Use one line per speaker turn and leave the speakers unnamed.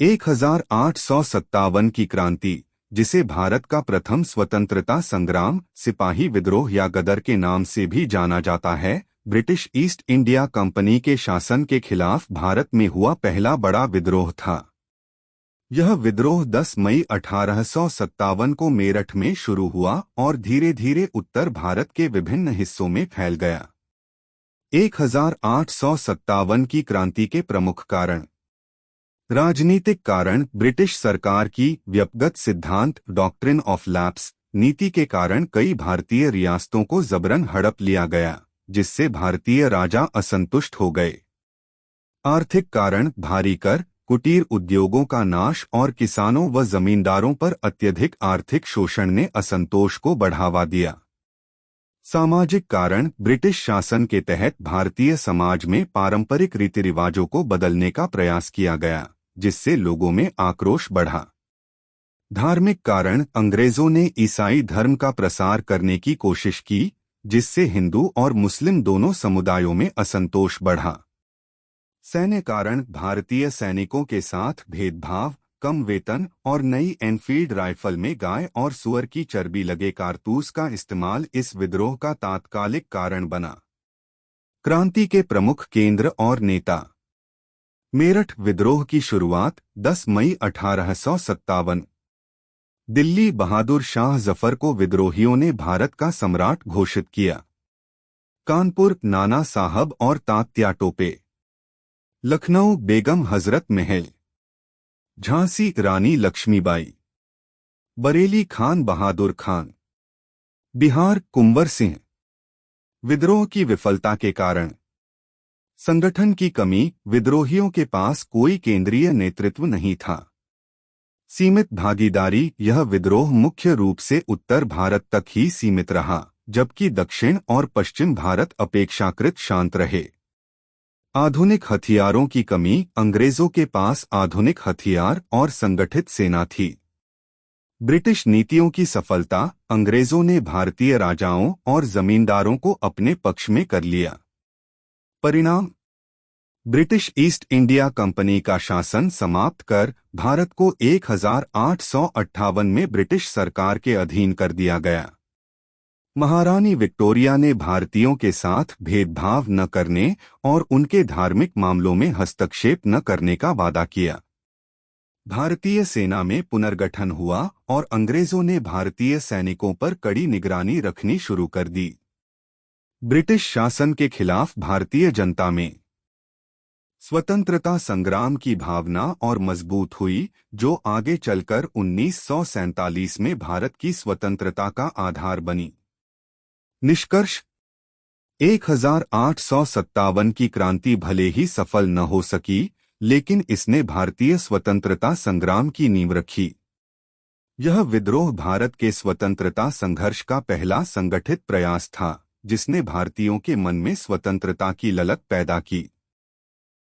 1857 की क्रांति, जिसे भारत का प्रथम स्वतंत्रता संग्राम, सिपाही विद्रोह या गदर के नाम से भी जाना जाता है, ब्रिटिश ईस्ट इंडिया कंपनी के शासन के खिलाफ भारत में हुआ पहला बड़ा विद्रोह था। यह विद्रोह 10 मई 1857 को मेरठ में शुरू हुआ और धीरे धीरे उत्तर भारत के विभिन्न हिस्सों में फैल गया। 1857 की क्रांति के प्रमुख कारण। राजनीतिक कारण। ब्रिटिश सरकार की व्यक्तिगत सिद्धांत डॉक्ट्रिन ऑफ लैप्स नीति के कारण कई भारतीय रियासतों को जबरन हड़प लिया गया, जिससे भारतीय राजा असंतुष्ट हो गए। आर्थिक कारण। भारी कर, कुटीर उद्योगों का नाश और किसानों व जमींदारों पर अत्यधिक आर्थिक शोषण ने असंतोष को बढ़ावा दिया। सामाजिक कारण। ब्रिटिश शासन के तहत भारतीय समाज में पारंपरिक रीति रिवाजों को बदलने का प्रयास किया गया, जिससे लोगों में आक्रोश बढ़ा। धार्मिक कारण। अंग्रेजों ने ईसाई धर्म का प्रसार करने की कोशिश की, जिससे हिंदू और मुस्लिम दोनों समुदायों में असंतोष बढ़ा। सैन्य कारण। भारतीय सैनिकों के साथ भेदभाव, कम वेतन और नई एनफील्ड राइफल में गाय और सुअर की चर्बी लगे कारतूस का इस्तेमाल इस विद्रोह का तात्कालिक कारण बना। क्रांति के प्रमुख केंद्र और नेता। मेरठ विद्रोह की शुरुआत 10 मई 1857। दिल्ली बहादुर शाह जफर को विद्रोहियों ने भारत का सम्राट घोषित किया। कानपुर नाना साहब और तात्या टोपे। लखनऊ बेगम हजरत महल। झांसी रानी लक्ष्मीबाई। बरेली खान बहादुर खान। बिहार कुंवर सिंह। विद्रोह की विफलता के कारण। संगठन की कमी। विद्रोहियों के पास कोई केंद्रीय नेतृत्व नहीं था। सीमित भागीदारी। यह विद्रोह मुख्य रूप से उत्तर भारत तक ही सीमित रहा, जबकि दक्षिण और पश्चिम भारत अपेक्षाकृत शांत रहे। आधुनिक हथियारों की कमी। अंग्रेजों के पास आधुनिक हथियार और संगठित सेना थी। ब्रिटिश नीतियों की सफलता। अंग्रेजों ने भारतीय राजाओं और जमींदारों को अपने पक्ष में कर लिया। परिणाम। ब्रिटिश ईस्ट इंडिया कंपनी का शासन समाप्त कर भारत को 1858 में ब्रिटिश सरकार के अधीन कर दिया गया। महारानी विक्टोरिया ने भारतीयों के साथ भेदभाव न करने और उनके धार्मिक मामलों में हस्तक्षेप न करने का वादा किया। भारतीय सेना में पुनर्गठन हुआ और अंग्रेजों ने भारतीय सैनिकों पर कड़ी निगरानी रखनी शुरू कर दी। ब्रिटिश शासन के खिलाफ भारतीय जनता में स्वतंत्रता संग्राम की भावना और मजबूत हुई, जो आगे चलकर 1947 में भारत की स्वतंत्रता का आधार बनी। निष्कर्ष। 1857 की क्रांति भले ही सफल न हो सकी, लेकिन इसने भारतीय स्वतंत्रता संग्राम की नींव रखी। यह विद्रोह भारत के स्वतंत्रता संघर्ष का पहला संगठित प्रयास था, जिसने भारतीयों के मन में स्वतंत्रता की ललक पैदा की।